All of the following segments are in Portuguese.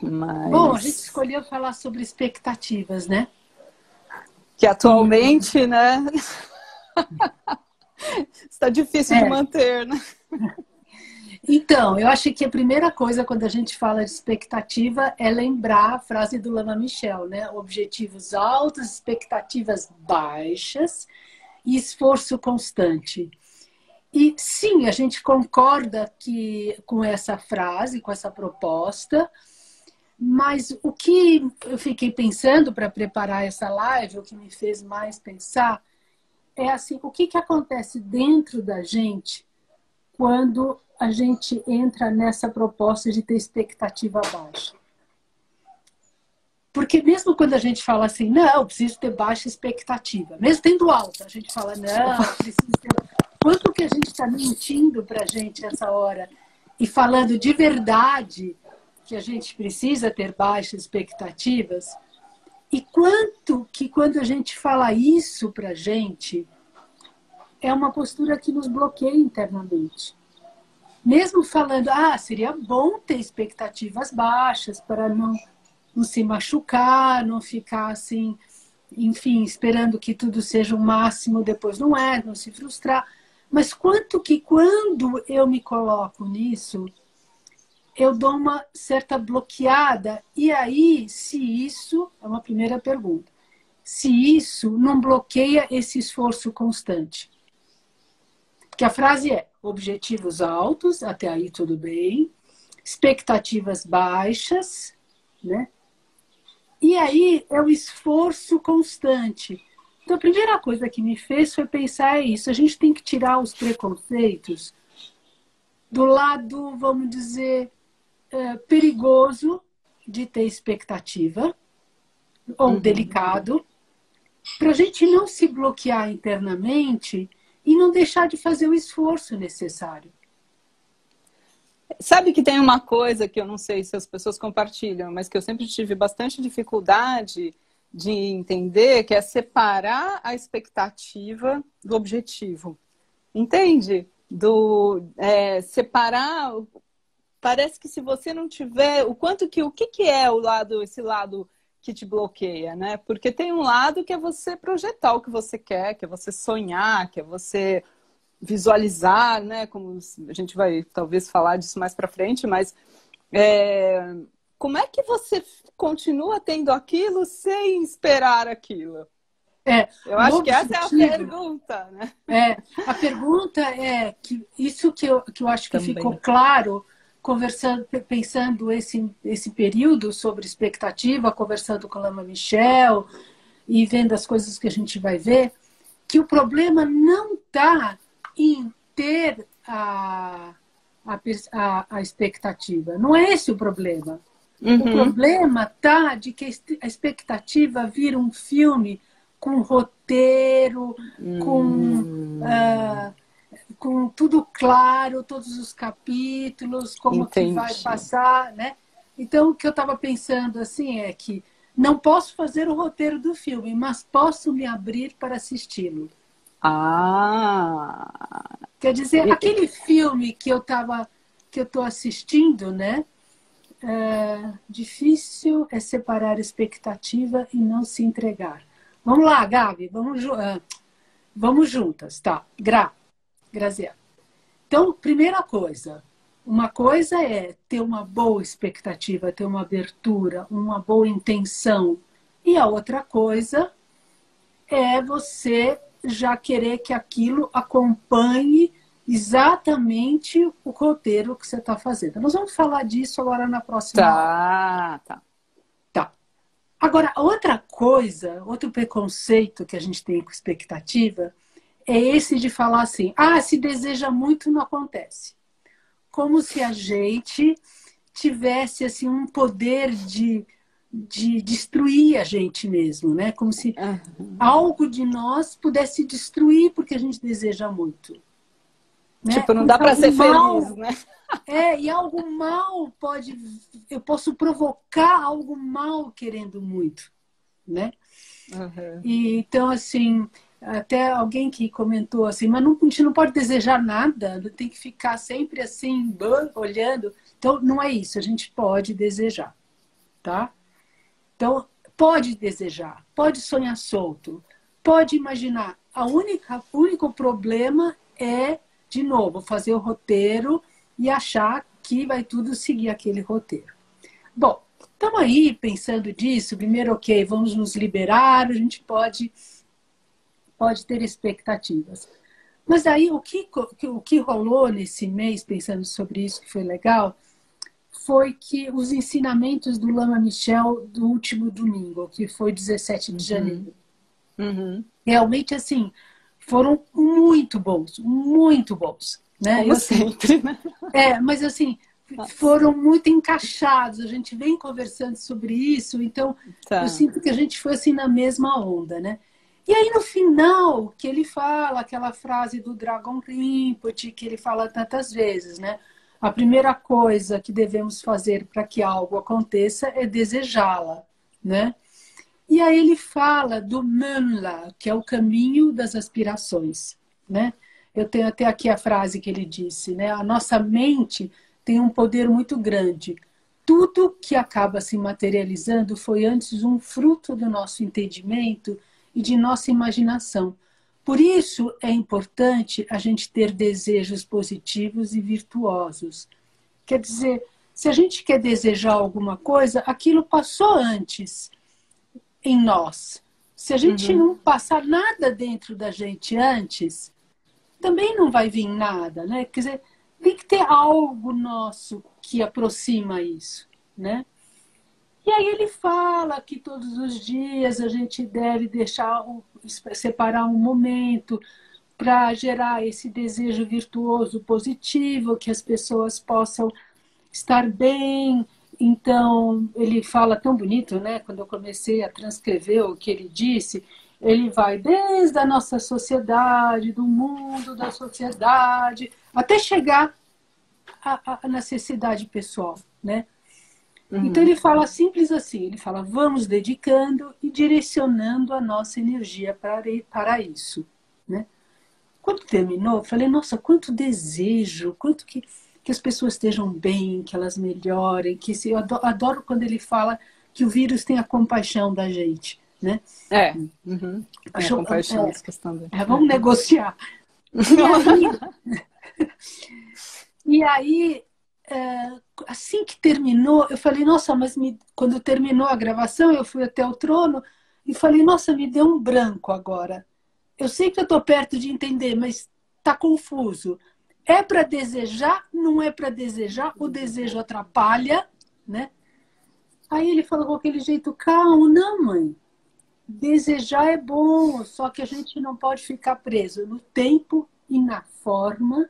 Bom, a gente Mas escolheu falar sobre expectativas, né? que atualmente, né, está difícil de É. manter, né? Então, eu acho que a primeira coisa quando a gente fala de expectativa é lembrar a frase do Lama Michel, né? Objetivos altos, expectativas baixas e esforço constante. E sim, a gente concorda com essa frase, com essa proposta, mas o que eu fiquei pensando para preparar essa live, o que me fez mais pensar, é assim, o que acontece dentro da gente quando a gente entra nessa proposta de ter expectativa baixa. Porque mesmo quando a gente fala assim, não, eu preciso ter baixa expectativa, mesmo tendo alta, a gente fala, não, eu preciso ter... Quanto que a gente está mentindo para a gente essa hora e falando de verdade que a gente precisa ter baixas expectativas, e quanto que quando a gente fala isso para a gente, é uma postura que nos bloqueia internamente. Mesmo falando, seria bom ter expectativas baixas para não se machucar, não ficar assim, enfim, esperando que tudo seja o máximo, depois não se frustrar. Mas quanto que quando eu me coloco nisso, eu dou uma certa bloqueada. E aí, se isso, é uma primeira pergunta, se isso não bloqueia esse esforço constante. Porque a frase é objetivos altos, até aí tudo bem, expectativas baixas, né? E aí é o esforço constante. Então a primeira coisa que me fez foi pensar isso. A gente tem que tirar os preconceitos do lado, vamos dizer, perigoso de ter expectativa, ou delicado, para a gente não se bloquear internamente e não deixar de fazer o esforço necessário. Sabe que tem uma coisa que eu não sei se as pessoas compartilham, mas que eu sempre tive bastante dificuldade de entender, que é separar a expectativa do objetivo. Entende? Separar. Parece que se você não tiver o que é esse lado que te bloqueia, né? Porque tem um lado que é você projetar o que você quer, que é você sonhar, que é você visualizar, né? Como a gente vai talvez falar disso mais para frente, mas como é que você continua tendo aquilo sem esperar aquilo? Eu acho que essa é a pergunta, né? A pergunta é que isso que eu acho que Também. ficou claro conversando, pensando esse período sobre expectativa, conversando com a Lama Michel e vendo as coisas que a gente vai ver, que o problema não está em ter a expectativa. Não é esse o problema. O problema está de que a expectativa vira um filme com roteiro, com tudo claro, todos os capítulos, como Entendi. que vai passar, né? Então, o que eu estava pensando assim é que não posso fazer o roteiro do filme, mas posso me abrir para assisti-lo. Quer dizer, aquele filme que eu estou assistindo, né? Difícil é separar expectativa e não se entregar. Vamos lá, Gabi, vamos juntas, tá? Graziela. Então, primeira coisa, uma coisa é ter uma boa expectativa, ter uma abertura, uma boa intenção. E a outra coisa é você já querer que aquilo acompanhe exatamente o roteiro que você está fazendo. Nós vamos falar disso agora na próxima aula. Tá. Agora, outra coisa, outro preconceito que a gente tem com expectativa é esse de falar assim, se deseja muito, não acontece. Como se a gente tivesse assim, um poder de destruir a gente mesmo, né? Como se algo de nós pudesse destruir porque a gente deseja muito. Né? Tipo, não dá para ser feliz, né? E algo mal eu posso provocar algo mal querendo muito, né? E, então, assim, até alguém que comentou assim, mas a gente não pode desejar nada, tem que ficar sempre assim, olhando. Então, não é isso, a gente pode desejar. tá? Então, pode desejar, pode sonhar solto, pode imaginar. O único problema é, de novo, fazer o roteiro e achar que vai tudo seguir aquele roteiro. Bom, estamos aí pensando disso. Primeiro, ok, vamos nos liberar, a gente pode ter expectativas. Mas aí, o que rolou nesse mês, pensando sobre isso, que foi legal, foi que os ensinamentos do Lama Michel do último domingo, que foi 17 de janeiro, realmente, assim, foram muito bons, né? Como sempre, né? Mas assim, foram muito encaixados, a gente vem conversando sobre isso, então eu sinto que a gente foi assim na mesma onda, né? E aí no final, que ele fala aquela frase do Dragon Rinpoche, que ele fala tantas vezes, né? A primeira coisa que devemos fazer para que algo aconteça é desejá-la, né? E aí ele fala do Mönla, que é o caminho das aspirações, né? Eu tenho até aqui a frase que ele disse, né? A nossa mente tem um poder muito grande. Tudo que acaba se materializando foi antes um fruto do nosso entendimento e de nossa imaginação. Por isso é importante a gente ter desejos positivos e virtuosos. Quer dizer, se a gente quer desejar alguma coisa, aquilo passou antes em nós. Se a gente não passar nada dentro da gente antes, também não vai vir nada, né? Quer dizer, tem que ter algo nosso que aproxima isso, né? E aí ele fala que todos os dias a gente deve separar um momento para gerar esse desejo virtuoso positivo, que as pessoas possam estar bem. Então, ele fala tão bonito, né? Quando eu comecei a transcrever o que ele disse, ele vai desde a nossa sociedade, do mundo da sociedade, até chegar à necessidade pessoal, né? Então ele fala simples assim, ele fala, vamos dedicando e direcionando a nossa energia para isso, né? Quando terminou, eu falei, nossa, quanto desejo, quanto que as pessoas estejam bem, que elas melhorem, eu adoro quando ele fala que o vírus tem a compaixão da gente, né? Tem a compaixão dessa questão dele. Vamos negociar. E aí, assim que terminou, eu falei, nossa, mas quando terminou a gravação, eu fui até o trono e falei, nossa, me deu um branco agora. Eu sei que eu estou perto de entender, mas está confuso. É para desejar, não é para desejar, o desejo atrapalha, né? Aí ele falou com aquele jeito calmo, não, mãe, desejar é bom, só que a gente não pode ficar preso no tempo e na forma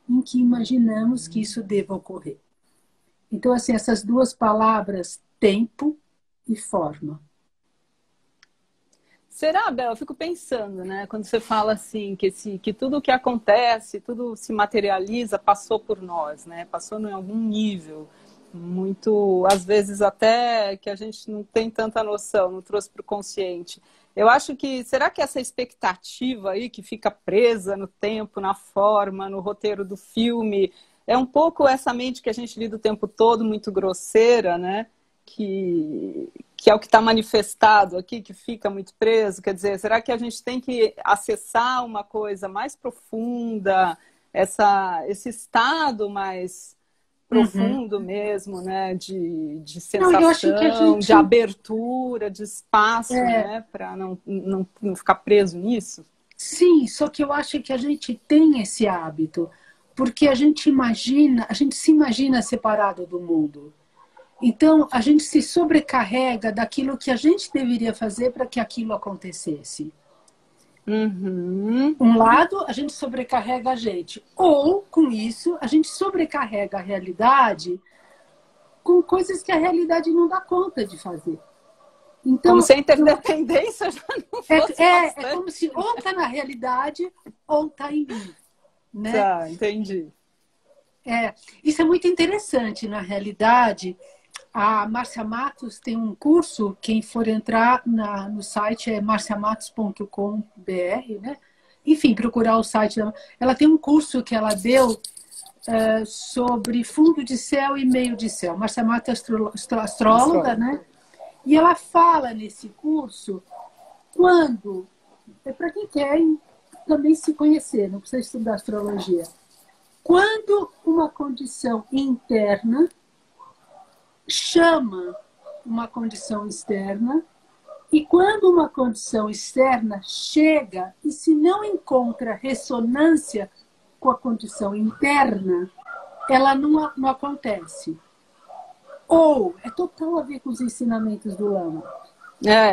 em que imaginamos que isso deva ocorrer. Então, assim, essas duas palavras, tempo e forma. Será, Bel? Eu fico pensando, né? Quando você fala assim, que tudo o que acontece, tudo se materializa, passou por nós, né? Passou em algum nível. Muito, às vezes até que a gente não tem tanta noção, não trouxe para o consciente. Eu acho que, será que essa expectativa aí que fica presa no tempo, na forma, no roteiro do filme, é um pouco essa mente que a gente lida o tempo todo, muito grosseira, né? Que é o que está manifestado aqui, que fica muito preso. Quer dizer, será que a gente tem que acessar uma coisa mais profunda, esse estado mais profundo mesmo, né? De sensação, de abertura, de espaço, né? Para não ficar preso nisso? Sim, só que eu acho que a gente tem esse hábito, porque a gente se imagina separado do mundo. Então, a gente se sobrecarrega daquilo que a gente deveria fazer para que aquilo acontecesse. Um lado, a gente sobrecarrega a gente. Ou, com isso, a gente sobrecarrega a realidade com coisas que a realidade não dá conta de fazer. Então, como se a interdependência já não fosse é como se ou está na realidade ou está em mim. Né? Tá, entendi. Isso é muito interessante, na realidade. A Márcia Matos tem um curso, quem for entrar no site é marciamatos.com.br, né? Enfim, procurar o site dela. Ela tem um curso que ela deu sobre fundo de céu e meio de céu. Márcia Mata é astróloga, né? E ela fala nesse curso quando, é para quem quer também se conhecer, não precisa estudar astrologia, quando uma condição interna chama uma condição externa e quando uma condição externa chega e se não encontra ressonância com a condição interna, ela não acontece. Ou, é total a ver com os ensinamentos do Lama.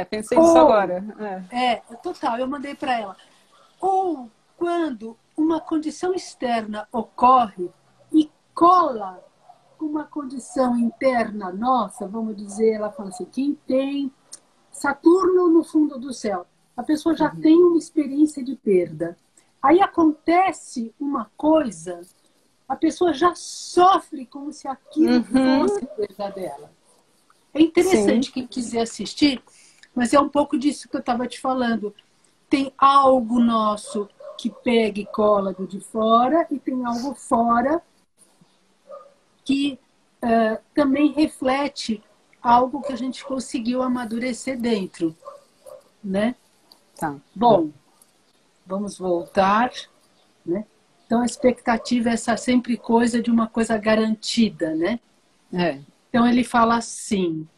Pensei nisso agora. É total, eu mandei para ela. Ou quando uma condição externa ocorre e cola com uma condição interna nossa, vamos dizer, ela fala assim, quem tem Saturno no fundo do céu, a pessoa já tem uma experiência de perda. Aí acontece uma coisa, a pessoa já sofre como se aquilo fosse a perda dela. É interessante quem quiser assistir, mas é um pouco disso que eu estava te falando. Tem algo nosso que pega e cola do de fora e tem algo fora que também reflete algo que a gente conseguiu amadurecer dentro, né? Tá. Bom, vamos voltar, né? Então, a expectativa é essa sempre coisa de uma coisa garantida, né? Então, ele fala assim,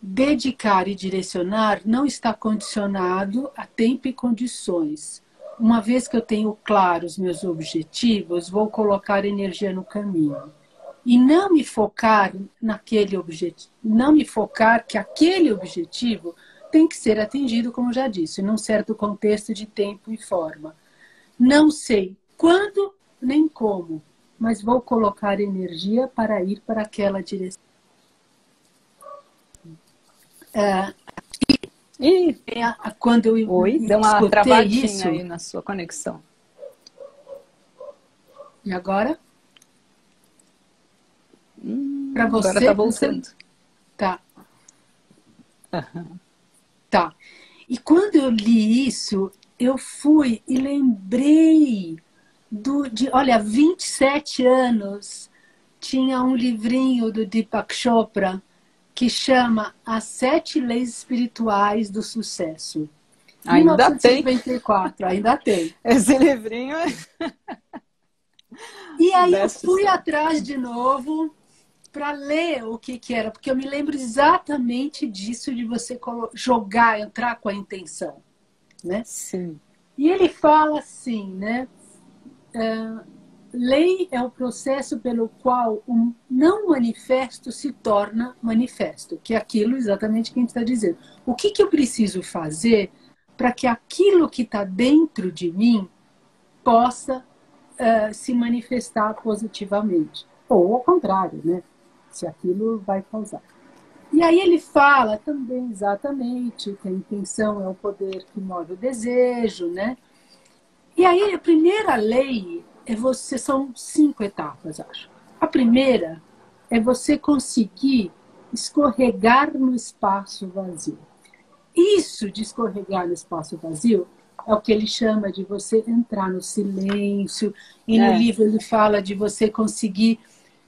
dedicar e direcionar não está condicionado a tempo e condições. Uma vez que eu tenho claros meus objetivos, vou colocar energia no caminho. E não me focar naquele objetivo, não me focar que aquele objetivo tem que ser atingido, como já disse, num certo contexto de tempo e forma. Não sei quando nem como, mas vou colocar energia para ir para aquela direção. Quando eu deu uma travadinha isso, aí na sua conexão. E agora? Para você, agora tá voltando. Tá. Tá. E quando eu li isso, eu fui e lembrei olha, 27 anos, tinha um livrinho do Deepak Chopra que chama As 7 Leis Espirituais do Sucesso. Ainda 1954, ainda tem. Esse livrinho é... E aí eu fui atrás de novo para ler o que era, porque eu me lembro exatamente disso, de você jogar, entrar com a intenção, né? Sim. E ele fala assim, né? Lei é o processo pelo qual um não manifesto se torna manifesto, que é aquilo exatamente que a gente está dizendo. O que eu preciso fazer para que aquilo que está dentro de mim possa se manifestar positivamente? Ou ao contrário, né? Se aquilo vai causar. E aí ele fala também exatamente que a intenção é o poder que move o desejo, né? E aí a primeira lei são 5 etapas, acho. A primeira é você conseguir escorregar no espaço vazio. Isso de escorregar no espaço vazio é o que ele chama de você entrar no silêncio. E no livro ele fala de você conseguir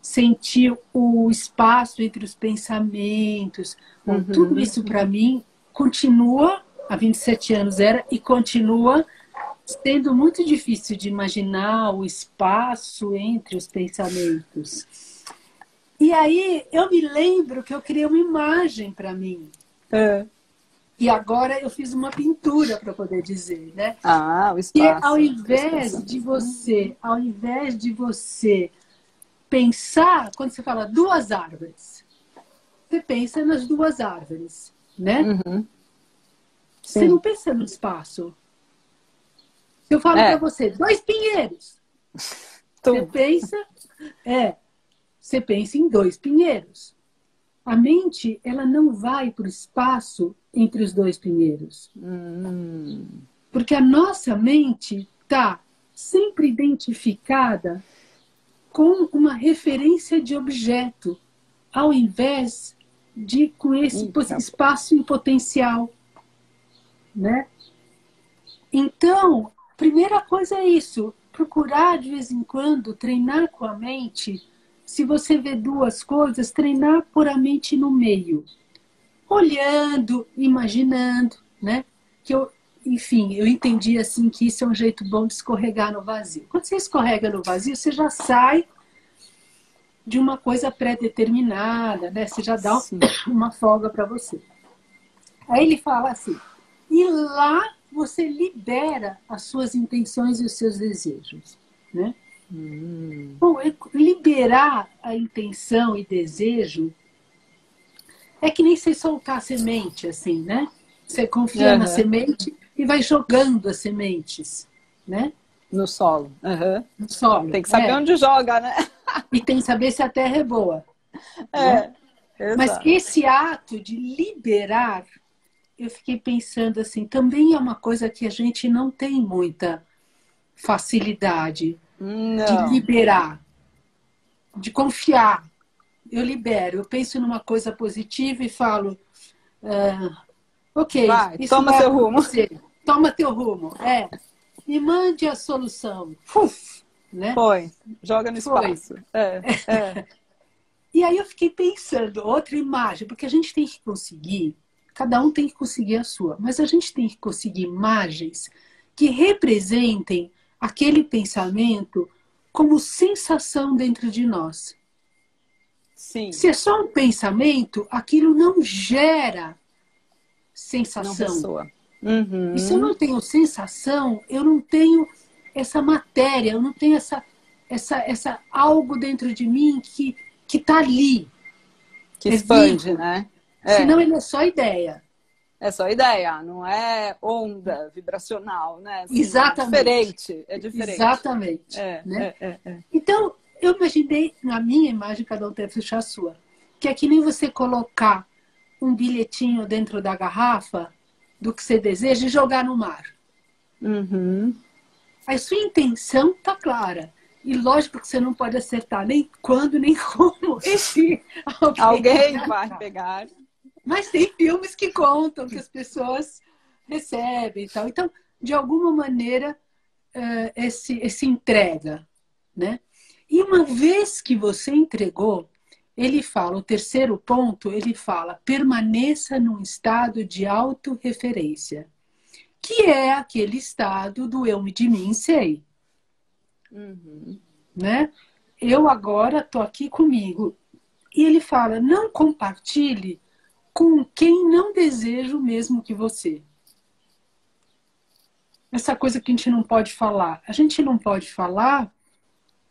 sentir o espaço entre os pensamentos. Bom, tudo isso para mim continua, há 27 anos era, e continua sendo muito difícil de imaginar o espaço entre os pensamentos. E aí eu me lembro que eu criei uma imagem para mim. E agora eu fiz uma pintura para poder dizer, né? O espaço. E ao invés de você pensar, quando você fala 2 árvores, você pensa nas 2 árvores, né? Você não pensa no espaço. Se eu falo para você, 2 pinheiros, você pensa em 2 pinheiros. A mente, ela não vai para o espaço entre os 2 pinheiros. Porque a nossa mente está sempre identificada com uma referência de objeto, ao invés de com esse espaço em potencial, né? Então, primeira coisa é isso. procurar de vez em quando treinar com a mente. Se você vê duas coisas, treinar por a mente no meio. Olhando, imaginando, né? Enfim, eu entendi assim que isso é um jeito bom de escorregar no vazio. Quando você escorrega no vazio, você já sai de uma coisa pré-determinada, né? Você já dá uma folga para você. Aí ele fala assim, e lá você libera as suas intenções e os seus desejos, né? Bom, liberar a intenção e desejo é que nem você soltar a semente, assim, né? Você confia na semente e vai jogando as sementes, né? No solo. No solo. Tem que saber onde joga, né? E tem que saber se a terra é boa. Né? Mas esse ato de liberar, eu fiquei pensando assim, também é uma coisa que a gente não tem muita facilidade de liberar, de confiar. Eu libero, eu penso numa coisa positiva e falo, ok, vai, isso toma vai seu rumo. Toma teu rumo. Me mande a solução. Né? Foi, joga no espaço. E aí eu fiquei pensando, outra imagem, porque a gente tem que conseguir, cada um tem que conseguir a sua, mas a gente tem que conseguir imagens que representem aquele pensamento como sensação dentro de nós. Sim. Se é só um pensamento, aquilo não gera sensação. Não ressoa. E se eu não tenho sensação, eu não tenho essa matéria, eu não tenho essa algo dentro de mim que está ali. Que expande, vivo, né? Senão ele é só ideia. É só ideia, não é onda vibracional, né? Assim, exatamente. É diferente. Exatamente. Né? Então, eu imaginei, na minha imagem, cada um deve fechar a sua, que é que nem você colocar um bilhetinho dentro da garrafa do que você deseja e jogar no mar. A sua intenção está clara. E lógico que você não pode acertar nem quando, nem como. Alguém vai pegar. Mas tem filmes que contam que as pessoas recebem e tal. Então, de alguma maneira, esse entrega, né? E uma vez que você entregou, ele fala, o terceiro ponto, ele fala, permaneça num estado de autorreferência, que é aquele estado do eu de mim sei. Né? Eu agora estou aqui comigo. E ele fala, não compartilhe com quem não deseja o mesmo que você. Essa coisa que a gente não pode falar. A gente não pode falar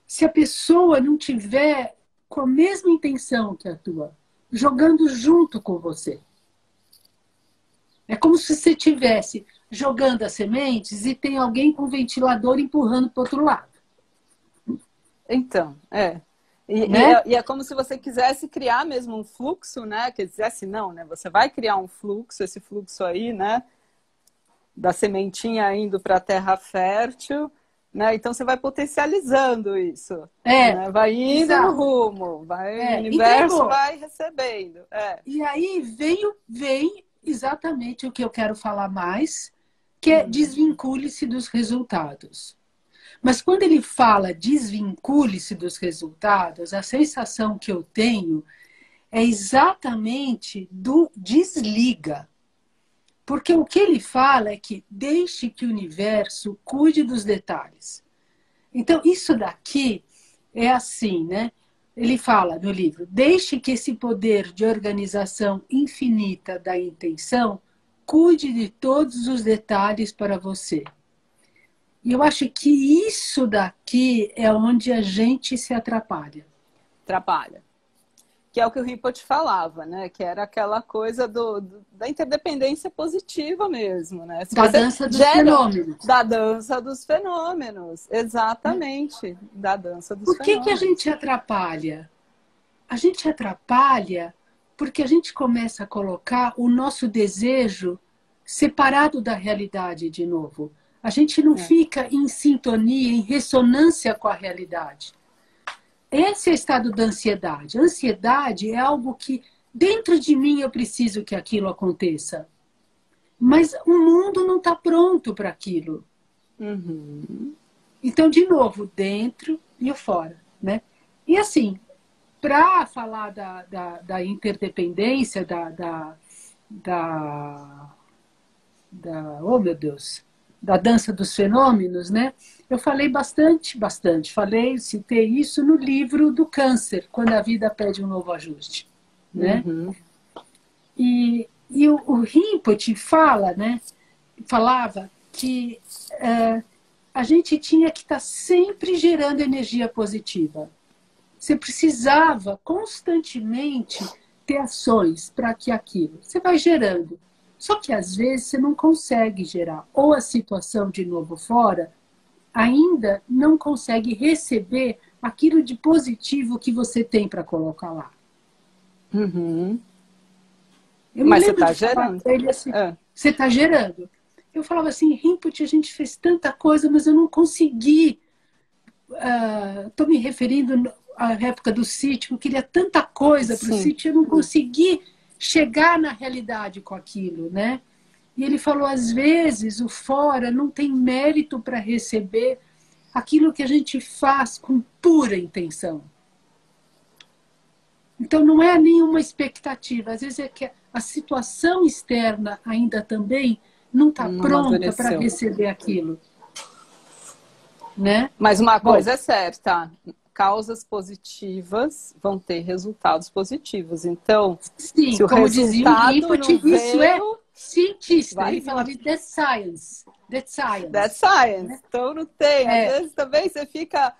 se a pessoa não tiver com a mesma intenção que a tua, jogando junto com você. É como se você estivesse jogando as sementes e tem alguém com o ventilador empurrando para o outro lado. Então, né? E é como se você quisesse criar mesmo um fluxo, né? Quisesse não, né? Você vai criar um fluxo, esse fluxo aí, né? Da sementinha indo para a terra fértil, né? Então você vai potencializando isso. Né? Vai indo no rumo, o universo entregou. Vai recebendo. E aí vem exatamente o que eu quero falar mais, que é desvincule-se dos resultados. Mas quando ele fala desvincule-se dos resultados, a sensação que eu tenho é exatamente do desliga. Porque o que ele fala é que deixe que o universo cuide dos detalhes. Então, isso daqui é assim, né? Ele fala no livro, deixe que esse poder de organização infinita da intenção cuide de todos os detalhes para você. E eu acho que isso daqui é onde a gente se atrapalha. Que é o que o Rinpoche falava, né? Que era aquela coisa da interdependência positiva mesmo, né? Da dança dos fenômenos. Da dança dos fenômenos, exatamente. Da dança dos fenômenos. Por que a gente atrapalha? A gente atrapalha porque a gente começa a colocar o nosso desejo separado da realidade de novo. A gente não fica em sintonia, em ressonância com a realidade. Esse é o estado da ansiedade. A ansiedade é algo que dentro de mim eu preciso que aquilo aconteça. Mas o mundo não está pronto para aquilo. Então, de novo, dentro e o fora, né? E assim, para falar da interdependência, oh meu Deus, da dança dos fenômenos, né? Eu falei bastante. Citei isso no livro do Câncer, Quando a Vida Pede um Novo Ajuste, né? Uhum. E o Rinpoche falava que a gente tinha que estar sempre gerando energia positiva. Você precisava constantemente ter ações para que aquilo. Você vai gerando. Só que às vezes você não consegue gerar. Ou a situação de novo fora ainda não consegue receber aquilo de positivo que você tem para colocar lá. Uhum. Mas você está gerando. Ele assim, você está gerando. Eu falava assim, Rinpoche, a gente fez tanta coisa, mas eu não consegui. Estou me referindo à época do sítio, eu queria tanta coisa para o sítio, eu não consegui chegar na realidade com aquilo, né? E ele falou, às vezes, o fora não tem mérito para receber aquilo que a gente faz com pura intenção. Então, não é nenhuma expectativa. Às vezes é que a situação externa ainda também não está pronta para receber aquilo. Né? Mas uma coisa é certa, causas positivas vão ter resultados positivos. Então, sim, se o como dizia o Rinpoche, isso é cientista. Ele fala de that's science. That's science. That's science. Né? Então não tem. Às vezes também você fica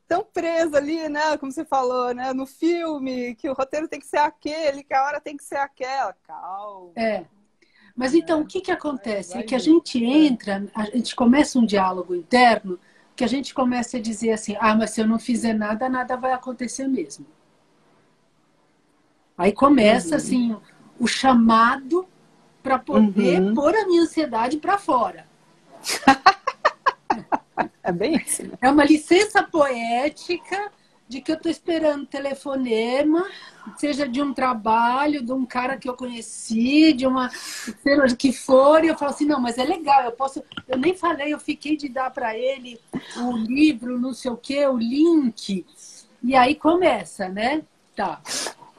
tão preso ali, né? Como você falou, né? No filme, que o roteiro tem que ser aquele, que a hora tem que ser aquela. Calma. Mas então, o que acontece? É que a gente entra, a gente começa um diálogo interno, que a gente começa a dizer assim, mas se eu não fizer nada, nada vai acontecer mesmo. Aí começa, assim, o chamado para poder pôr a minha ansiedade para fora. É bem isso. Né? É uma licença poética de que eu estou esperando telefonema, seja de um trabalho, de um cara que eu conheci, de uma seja que for, e eu falo assim, não, mas é legal, eu nem falei, eu fiquei de dar para ele o livro, não sei o quê, o link, e aí começa, né? Tá.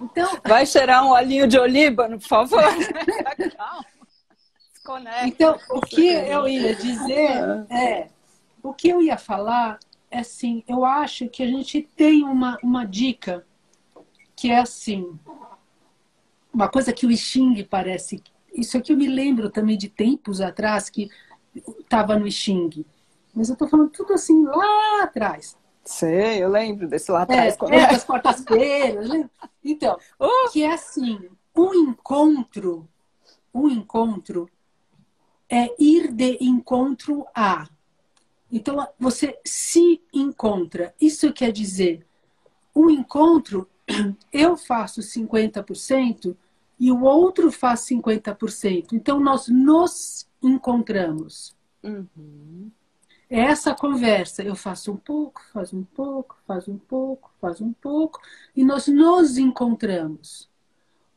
Então, vai cheirar um olhinho de olíbano, por favor. Calma. Desconecta. Então, o que eu ia dizer o que eu ia falar é assim, eu acho que a gente tem uma dica que é assim, uma coisa que o I Ching parece, isso aqui eu me lembro também de tempos atrás que estava no I Ching, mas eu estou falando tudo assim lá atrás. Sei, eu lembro desse lá atrás. Das quartas-feiras, né? Então, que é assim, um encontro é ir de encontro a. Então, você se encontra. Isso quer dizer, um encontro, eu faço 50% e o outro faz 50%. Então, nós nos encontramos. É essa conversa. Eu faço um pouco, faço um pouco, faço um pouco, faço um pouco, e nós nos encontramos.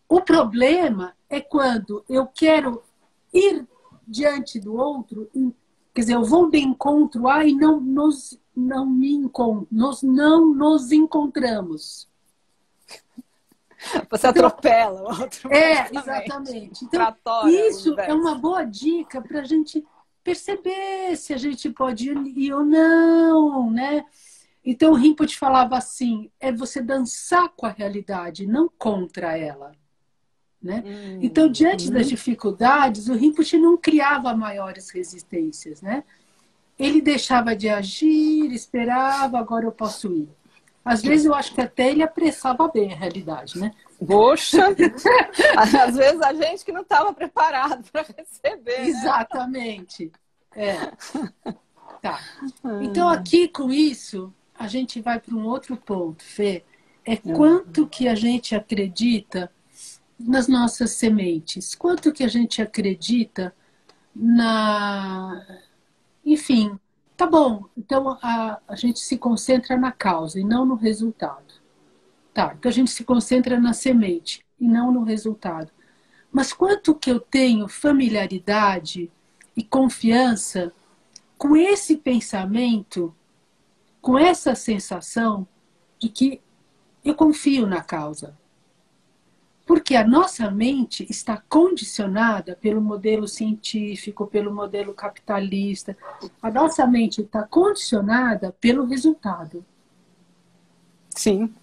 O problema é quando eu quero ir diante do outro. Quer dizer, eu vou de encontro a e nós não nos encontramos. Você atropela o outro. Exatamente. Então, isso é uma boa dica para a gente perceber se a gente pode ir ou não, né? Então, o Rinpoche falava assim, é você dançar com a realidade, não contra ela. Né? Então, diante das dificuldades, o Rinpoche não criava maiores resistências. Né? Ele deixava de agir, esperava, agora eu posso ir. Às vezes eu acho que até ele apressava bem a realidade. Né? Poxa! Às vezes a gente que não estava preparado para receber. Exatamente. Tá. Então, aqui com isso, a gente vai para um outro ponto, Fê. É quanto que a gente acredita nas nossas sementes, quanto que a gente acredita enfim, tá bom, então a gente se concentra na causa e não no resultado. Tá, então a gente se concentra na semente e não no resultado. Mas quanto que eu tenho familiaridade e confiança com esse pensamento com essa sensação de que eu confio na causa. Porque a nossa mente está condicionada pelo modelo científico, pelo modelo capitalista. A nossa mente está condicionada pelo resultado. Sim,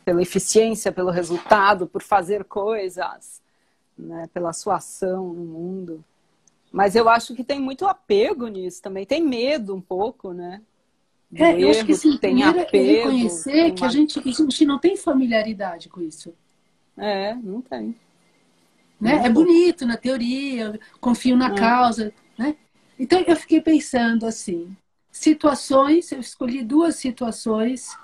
pela eficiência, pelo resultado, por fazer coisas, né? Pela sua ação no mundo. Mas eu acho que tem muito apego nisso também. Tem medo um pouco, né? Eu acho que sim, tem primeiro é apego, reconhecer que a gente não tem familiaridade com isso. Não tem. Né? É bonito na teoria, confio na causa. Né? Então eu fiquei pensando assim, situações, eu escolhi 2 situações,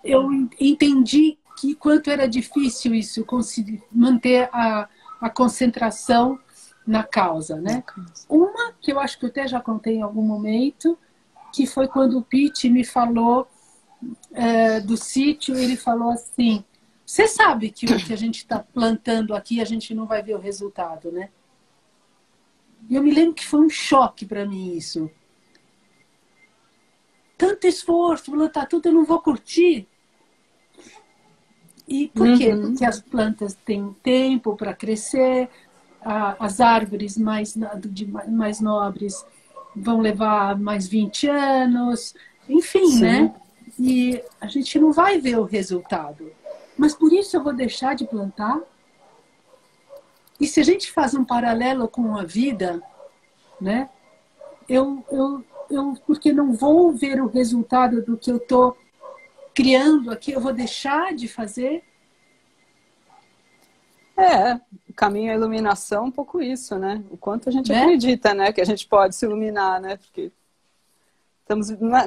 eu entendi que quanto era difícil isso, conseguir manter a concentração na causa. Né? Uma, que eu acho que eu até já contei em algum momento, que foi quando o Pete me falou do sítio, ele falou assim, você sabe que o que a gente está plantando aqui, a gente não vai ver o resultado, né? E eu me lembro que foi um choque para mim isso. Tanto esforço, plantar tudo, eu não vou curtir. E por quê? Porque as plantas têm tempo para crescer, as árvores mais nobres vão levar mais 20 anos, enfim, sim, né? E a gente não vai ver o resultado. Mas por isso eu vou deixar de plantar? E se a gente faz um paralelo com a vida, né? Porque não vou ver o resultado do que eu estou criando aqui, eu vou deixar de fazer? O caminho à iluminação é um pouco isso, né? O quanto a gente acredita, né? Que a gente pode se iluminar, né? Porque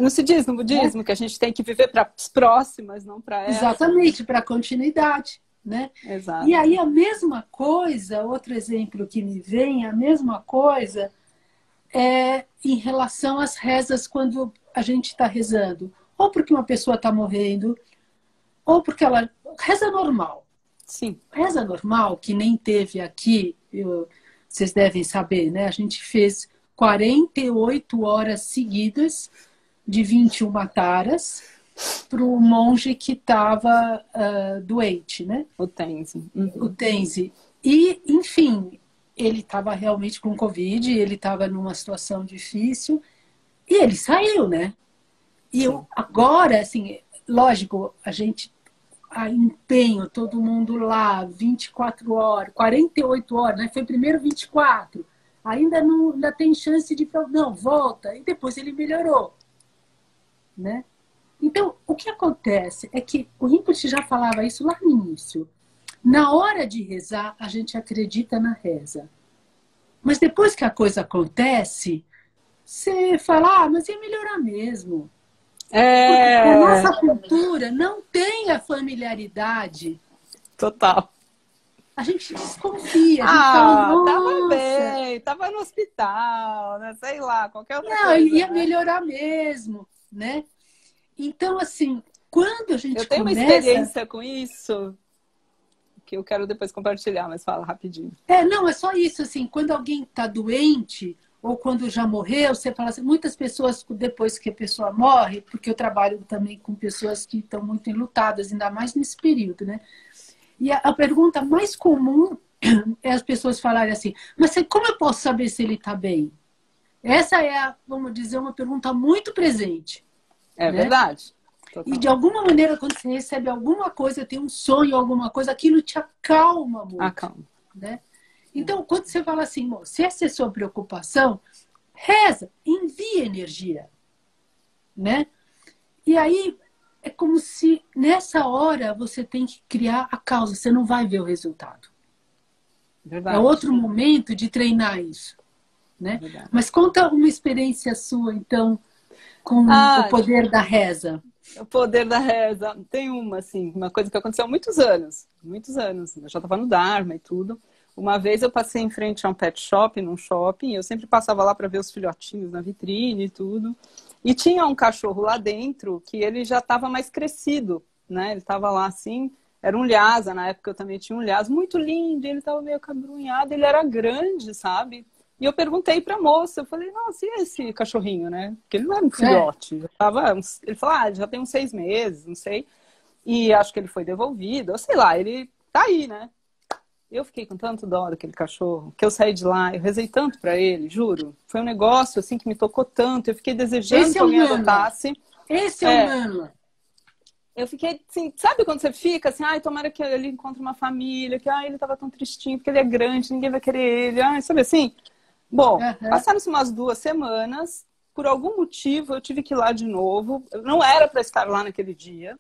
não se diz no budismo que a gente tem que viver para as próximas, não para essa. Exatamente, para a continuidade, né? Exato. E aí a mesma coisa, outro exemplo que me vem, a mesma coisa é em relação às rezas quando a gente está rezando. Ou porque uma pessoa está morrendo, ou porque ela... Reza normal. Sim. Reza normal, que nem teve aqui, vocês devem saber, né? A gente fez 48 horas seguidas de 21 taras para o monge que estava doente, né? O Tenzin. O Tenzin. E, enfim, ele estava realmente com Covid, ele estava numa situação difícil e ele saiu, né? E agora, assim, lógico, a gente empenho, todo mundo lá, 24 horas, 48 horas, né? Foi primeiro 24. Ainda tem chance de... Não, volta. E depois ele melhorou. Né? Então, o que acontece é que o Rinpoche já falava isso lá no início. Na hora de rezar, a gente acredita na reza. Mas depois que a coisa acontece, você fala, mas ia melhorar mesmo. Porque a nossa cultura não tem a familiaridade. Total. A gente desconfia. A gente fala, tava bem, tava no hospital, né? Sei lá, qualquer outra coisa. Não, ia melhorar mesmo, né? Então, assim, quando a gente Eu tenho uma experiência com isso que eu quero depois compartilhar, mas fala rapidinho. Não, é só isso, assim, quando alguém está doente ou quando já morreu, você fala assim, muitas pessoas, depois que a pessoa morre, porque eu trabalho também com pessoas que estão muito enlutadas, ainda mais nesse período, né? E a pergunta mais comum é as pessoas falarem assim, mas como eu posso saber se ele está bem? Essa é, vamos dizer, uma pergunta muito presente. É, né? Verdade. Total. E de alguma maneira, quando você recebe alguma coisa, tem um sonho, alguma coisa, aquilo te acalma muito. Acalma. Né? Então, quando você fala assim, se essa é a sua preocupação, reza, envia energia. Né? E aí, é como se nessa hora você tem que criar a causa, você não vai ver o resultado. Verdade. É outro momento de treinar isso. Né? Mas conta uma experiência sua, então, com o poder da reza. O poder da reza. Tem uma coisa que aconteceu há muitos anos. Muitos anos. Eu já estava no Dharma e tudo. Uma vez eu passei em frente a um pet shop, num shopping. Eu sempre passava lá para ver os filhotinhos na vitrine e tudo. E tinha um cachorro lá dentro que ele já estava mais crescido, né? Ele estava lá assim, era um Lhasa. Na época eu também tinha um Lhasa muito lindo. Ele estava meio cabrunhado, ele era grande, sabe? E eu perguntei pra moça, eu falei, nossa, e esse cachorrinho, né? Porque ele não era um filhote. Ele falou, já tem uns 6 meses, não sei. E acho que ele foi devolvido, ou sei lá, ele tá aí, né? Eu fiquei com tanto dó daquele cachorro, que eu saí de lá, eu rezei tanto pra ele, juro. Foi um negócio, assim, que me tocou tanto. Eu fiquei desejando que alguém adotasse. Esse é o Merlin. Eu fiquei assim, sabe quando você fica assim, ai, tomara que ele encontre uma família, que ele tava tão tristinho, porque ele é grande, ninguém vai querer ele. Ai, sabe assim? Bom, passaram-se umas 2 semanas, por algum motivo eu tive que ir lá de novo. Eu não era pra estar lá naquele dia.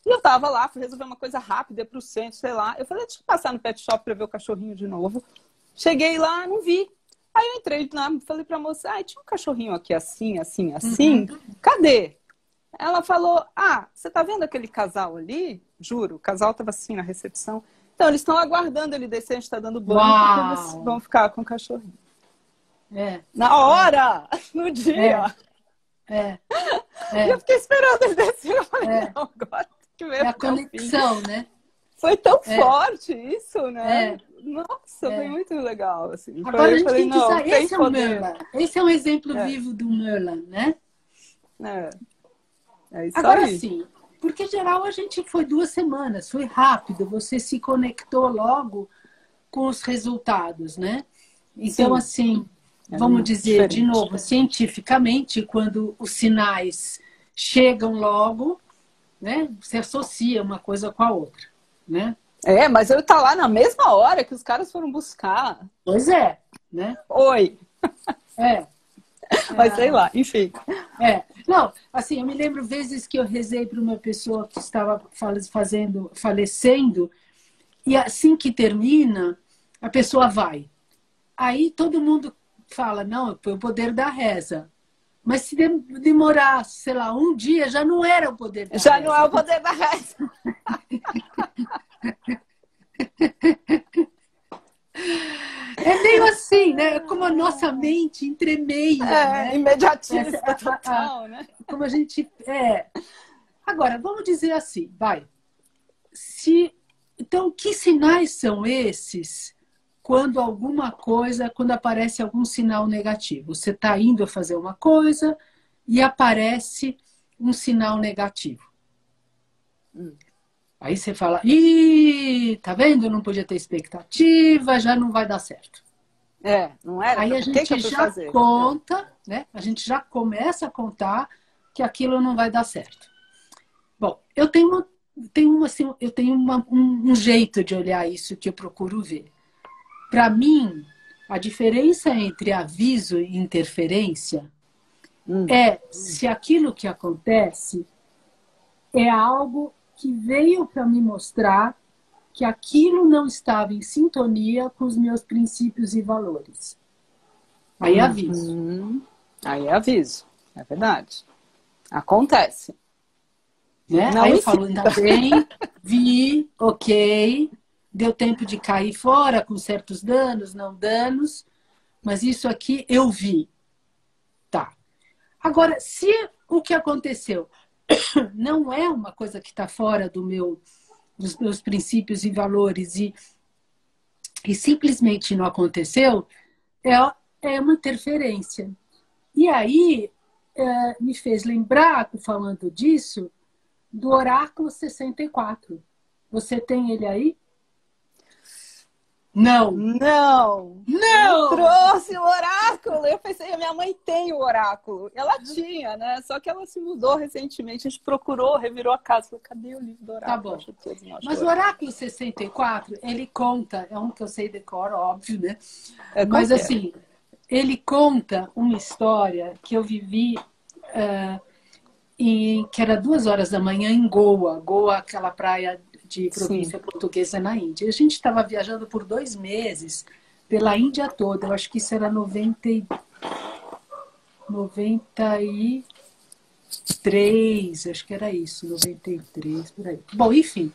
E eu tava lá, fui resolver uma coisa rápida, ir pro centro, sei lá. Eu falei, deixa eu passar no pet shop pra ver o cachorrinho de novo. Cheguei lá, não vi. Aí eu entrei lá, falei pra moça, tinha um cachorrinho aqui assim, assim, assim. Cadê? Ela falou, você tá vendo aquele casal ali? Juro, o casal tava assim na recepção. Então, eles estão aguardando ele descer, a gente tá dando banho, porque eles vão ficar com o cachorrinho. Na hora! No dia! E eu fiquei esperando ele descer. Eu falei, não, agora tem que ver. É a conexão, né? Foi tão forte isso, né? Nossa, foi muito legal. Assim. Agora a gente tem que usar. Esse é o Merlin. Esse é um exemplo vivo do Merlin, né? É isso agora aí. sim, porque em geral a gente foi 2 semanas, foi rápido, você se conectou logo com os resultados, né? Então, assim, vamos dizer de novo, cientificamente, quando os sinais chegam logo, né? Você associa uma coisa com a outra, né? Mas eu tá lá na mesma hora que os caras foram buscar. Pois é, né? Oi. Mas sei lá, enfim. Não, assim, eu me lembro vezes que eu rezei para uma pessoa que estava falecendo, e assim que termina, a pessoa vai. Aí todo mundo fala, não, foi o poder da reza. Mas se demorar, sei lá, um dia, já não era o poder da reza. Já não é o poder da reza. É meio assim, né? Como a nossa mente entremeia. Né? Imediatista total, né? Como a gente... Agora, vamos dizer assim, vai. Então, que sinais são esses quando aparece algum sinal negativo? Você está indo a fazer uma coisa e aparece um sinal negativo. Aí você fala, tá vendo? Eu não podia ter expectativa, já não vai dar certo. Não era. Aí a gente já conta, né? A gente já começa a contar que aquilo não vai dar certo. Bom, eu tenho um jeito de olhar isso que eu procuro ver. Para mim, a diferença entre aviso e interferência é se aquilo que acontece é algo que veio para me mostrar que aquilo não estava em sintonia com os meus princípios e valores. Aí é aviso. Aí é aviso, é verdade. Acontece. Né? Aí eu falo, ainda bem, vi, ok, deu tempo de cair fora com certos danos, não danos, mas isso aqui eu vi. Tá. Agora, se o que aconteceu não é uma coisa que está fora dos meus princípios e valores e simplesmente não aconteceu, é uma interferência. E aí me fez lembrar, falando disso, do oráculo 64. Você tem ele aí? Não. Não trouxe o oráculo. Eu pensei, a minha mãe tem o oráculo. Ela tinha, né? Só que ela se mudou recentemente. A gente procurou, revirou a casa. Falei, cadê o livro do oráculo? Tá bom. Mas o oráculo 64, ele conta, é um que eu sei decor, óbvio, né? Mas assim, ele conta uma história que eu vivi que era 2 horas da manhã em Goa. Goa, aquela praia de província portuguesa na Índia. A gente estava viajando por 2 meses pela Índia toda. Eu acho que isso era 93, acho que era isso, 93, por aí. Bom, enfim.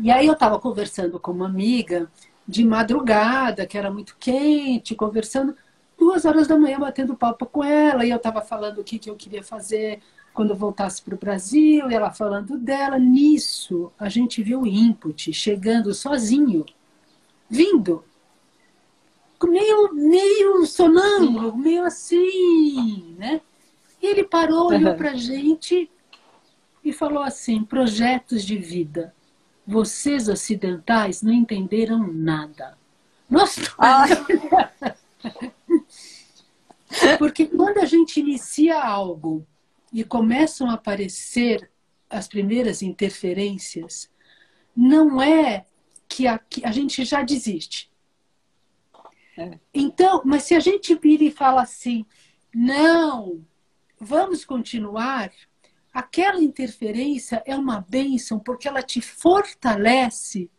E aí eu estava conversando com uma amiga de madrugada, que era muito quente, conversando 2 horas da manhã, batendo papo com ela, e eu estava falando o que eu queria fazer quando eu voltasse para o Brasil, e ela falando dela. Nisso, a gente viu o input chegando sozinho, vindo. meio sonâmbulo, meio assim, né? E ele parou, olhou pra gente e falou assim: projetos de vida. Vocês ocidentais não entenderam nada. Nossa! Porque quando a gente inicia algo e começam a aparecer as primeiras interferências, não é que a gente já desiste. Então, mas se a gente vira e fala assim, não, vamos continuar, aquela interferência é uma bênção porque ela te fortalece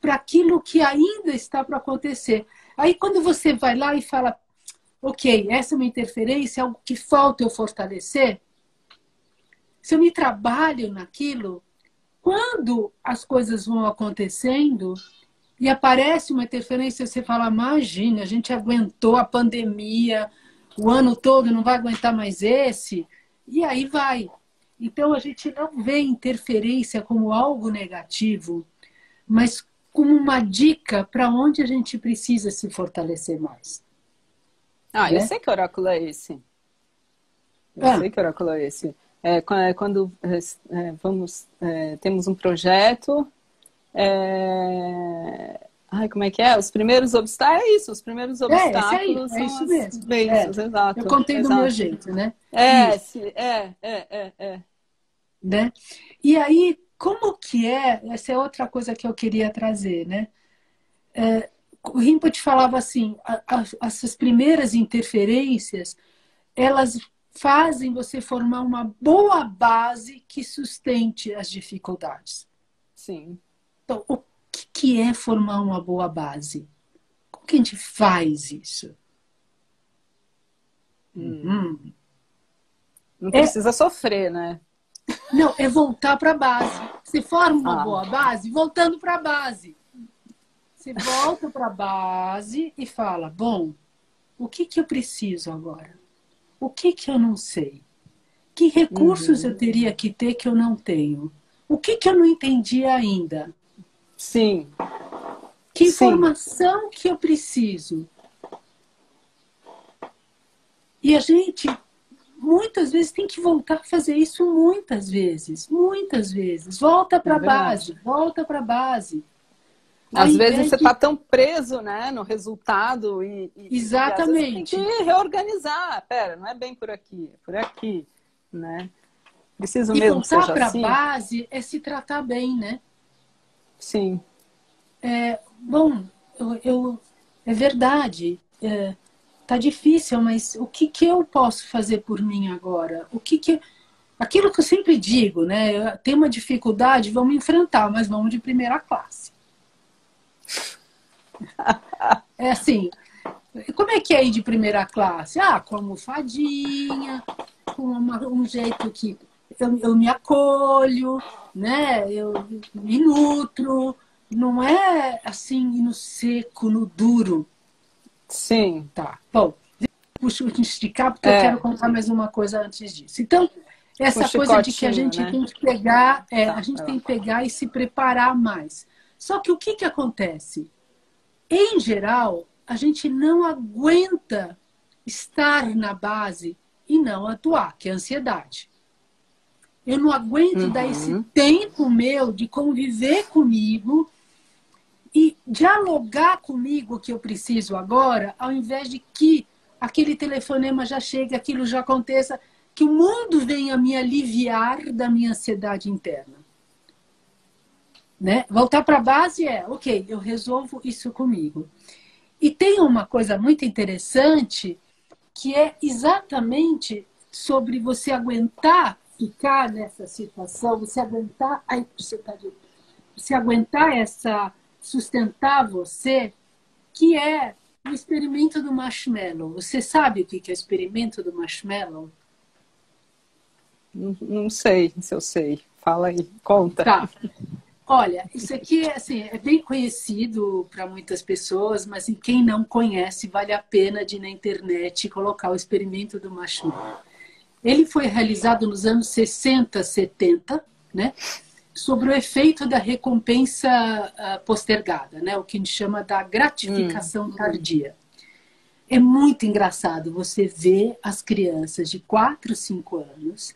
para aquilo que ainda está para acontecer. Aí quando você vai lá e fala, ok, essa é uma interferência, é algo que falta eu fortalecer, se eu me trabalho naquilo, quando as coisas vão acontecendo e aparece uma interferência, você fala, imagina, a gente aguentou a pandemia o ano todo, não vai aguentar mais esse, e aí vai. Então a gente não vê interferência como algo negativo, mas como uma dica para onde a gente precisa se fortalecer mais. Ah, eu sei que oráculo é esse. Eu sei que oráculo é esse. Quando temos um projeto, como é que é? Os primeiros obstáculos, é isso, os primeiros obstáculos é isso são mesmo. as bênçãos, exato. Eu contei do meu jeito, né? Né? E aí, como que é? Essa é outra coisa que eu queria trazer, né? O Rinpoche falava assim, essas primeiras interferências, elas fazem você formar uma boa base que sustente as dificuldades. Sim. Então, o que é formar uma boa base? Como que a gente faz isso? Não precisa sofrer, né? Não, é voltar para a base. Você forma uma boa base voltando para a base. Você volta para a base e fala, bom, o que eu preciso agora? O que eu não sei? Que recursos eu teria que ter que eu não tenho? O que eu não entendi ainda? Sim. Que informação que eu preciso? E a gente, muitas vezes, tem que voltar a fazer isso muitas vezes. Muitas vezes. Volta para a base. Volta para a base. Às vezes você está tão preso, né, no resultado Exatamente. E às vezes tem que reorganizar. Pera, não é bem por aqui, é por aqui, né? Preciso mesmo que seja assim. E voltar para a base é se tratar bem, né? Sim. Bom, é verdade. Tá difícil, mas o que eu posso fazer por mim agora? Aquilo que eu sempre digo, né? Tem uma dificuldade, vamos enfrentar, mas vamos de primeira classe. É assim, como é que é ir de primeira classe? Com almofadinha, com um jeito que eu me acolho, né? Eu me nutro. Não é assim, no seco, no duro. Sim. Tá, bom. Puxa, esticar, porque eu quero contar mais uma coisa antes disso. Então, essa coisa de que a gente tem que pegar, a gente tem que pegar e se preparar mais. Só que o que acontece? Em geral, a gente não aguenta estar na base e não atuar, que é a ansiedade. Eu não aguento dar esse tempo meu de conviver comigo e dialogar comigo o que eu preciso agora, ao invés de que aquele telefonema já chegue, aquilo já aconteça, que o mundo venha me aliviar da minha ansiedade interna. Né? Voltar para a base ok, eu resolvo isso comigo. E tem uma coisa muito interessante que é exatamente sobre você aguentar ficar nessa situação, você aguentar, você aguentar sustentar você, que é o experimento do marshmallow. Você sabe o que é o experimento do marshmallow? Não sei se eu sei. Fala aí, conta. Tá. Olha, isso aqui assim, é bem conhecido para muitas pessoas, mas quem não conhece, vale a pena de ir na internet colocar o experimento do marshmallow. Ele foi realizado nos anos 60, 70, né? Sobre o efeito da recompensa postergada, né? O que a gente chama da gratificação tardia. é muito engraçado você ver as crianças de 4, 5 anos,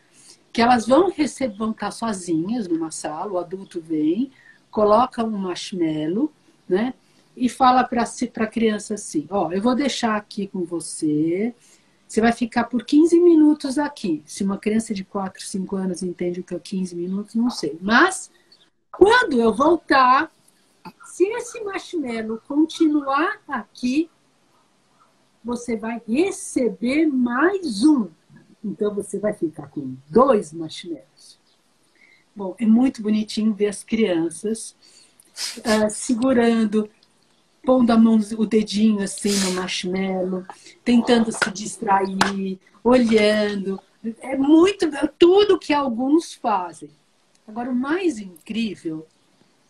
que elas vão estar sozinhas numa sala, o adulto vem, coloca um marshmallow, né? E fala para a criança assim, ó, eu vou deixar aqui com você, você vai ficar por 15 minutos aqui. Se uma criança de 4, 5 anos entende o que é 15 minutos, não sei. Mas, quando eu voltar, se esse marshmallow continuar aqui, você vai receber mais um. Então, você vai ficar com 2 marshmallows. Bom, é muito bonitinho ver as crianças segurando, pondo a mão, o dedinho assim no marshmallow, tentando se distrair, olhando. É muito, tudo que alguns fazem. Agora, o mais incrível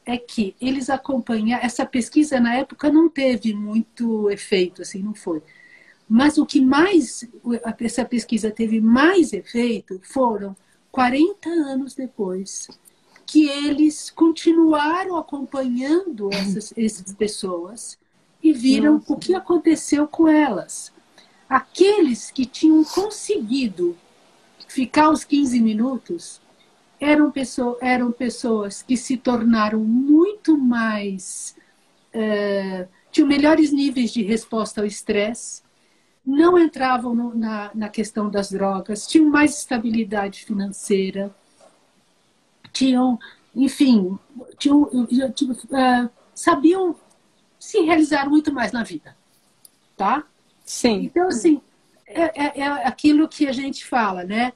é que eles acompanharam, essa pesquisa na época não teve muito efeito, assim, não foi. Mas o que mais, essa pesquisa teve mais efeito foram 40 anos depois, que eles continuaram acompanhando essas pessoas e viram o que aconteceu com elas. Aqueles que tinham conseguido ficar os 15 minutos eram pessoas que se tornaram muito mais... tinham melhores níveis de resposta ao estresse, não entravam na questão das drogas, tinham mais estabilidade financeira, tinham, enfim, sabiam se realizar muito mais na vida, tá? Sim. Então, assim, é aquilo que a gente fala, né?